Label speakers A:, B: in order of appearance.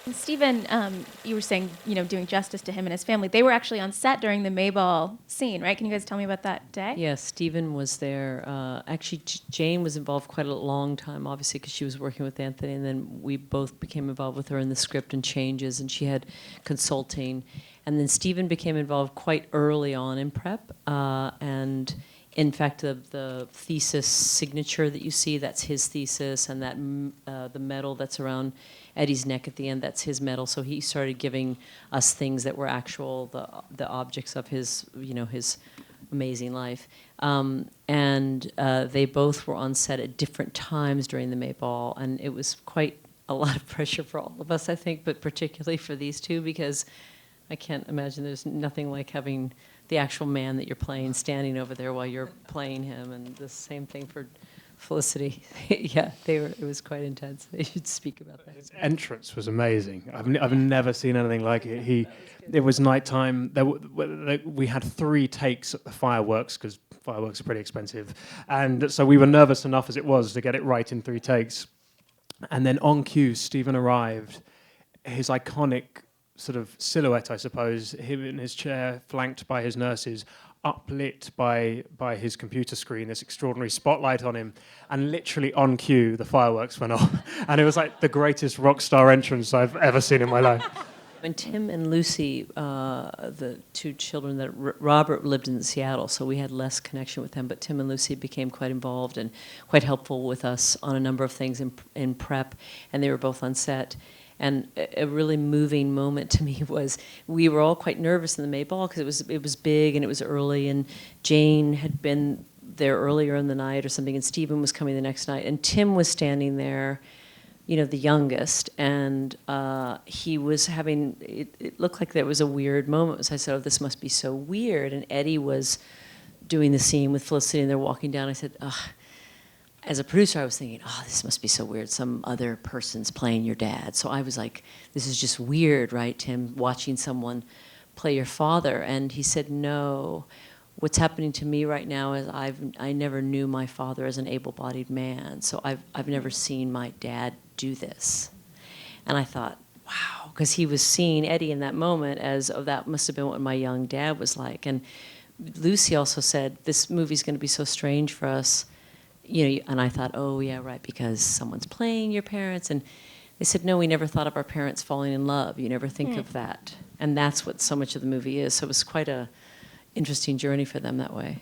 A: And Stephen, you were saying, doing justice to him and his family. They were actually on set during the Mayball scene, right? Can you guys tell me about that day?
B: Yes, Stephen was there. Actually, Jane was involved quite a long time, obviously, because she was working with Anthony, and then we both became involved with her in the script and changes, and she had consulting. And then Stephen became involved quite early on in prep, and in fact, the thesis signature that you see, that's his thesis, and that the medal that's around Eddie's neck at the end, that's his medal. So he started giving us things that were actual, the objects of his, his amazing life. And they both were on set at different times during the Mayball, and it was quite a lot of pressure for all of us, I think, but particularly for these two, because I can't imagine there's nothing like having the actual man that you're playing standing over there while you're playing him, and the same thing for Felicity. Yeah, it was quite intense. They should speak about that.
C: His entrance was amazing. I've never seen anything like it. It was nighttime. We had 3 takes at the fireworks, because fireworks are pretty expensive, and so we were nervous enough as it was to get it right in 3 takes. And then on cue, Stephen arrived. His iconic sort of silhouette, I suppose, him in his chair, flanked by his nurses, uplit by his computer screen, this extraordinary spotlight on him, and literally on cue, the fireworks went off. And it was like the greatest rock star entrance I've ever seen in my life.
B: When Tim and Lucy, the 2 children that Robert lived in Seattle, so we had less connection with them, but Tim and Lucy became quite involved and quite helpful with us on a number of things in prep, and they were both on set. And a really moving moment to me was we were all quite nervous in the Mayball because it was big and it was early, and Jane had been there earlier in the night or something, and Stephen was coming the next night, and Tim was standing there, the youngest, and he was having, it looked like there was a weird moment. So I said, oh, this must be so weird. And Eddie was doing the scene with Felicity, and they're walking down. I said, ugh. As a producer, I was thinking, oh, this must be so weird. Some other person's playing your dad. So I was like, this is just weird, right, Tim, watching someone play your father? And he said, no. What's happening to me right now is I never knew my father as an able-bodied man, so I've never seen my dad do this. And I thought, wow, because he was seeing Eddie in that moment as, oh, that must have been what my young dad was like. And Lucy also said, this movie's going to be so strange for us. And I thought, oh, yeah, right, because someone's playing your parents. And they said, no, we never thought of our parents falling in love. You never think of that. And that's what so much of the movie is. So it was quite a interesting journey for them that way.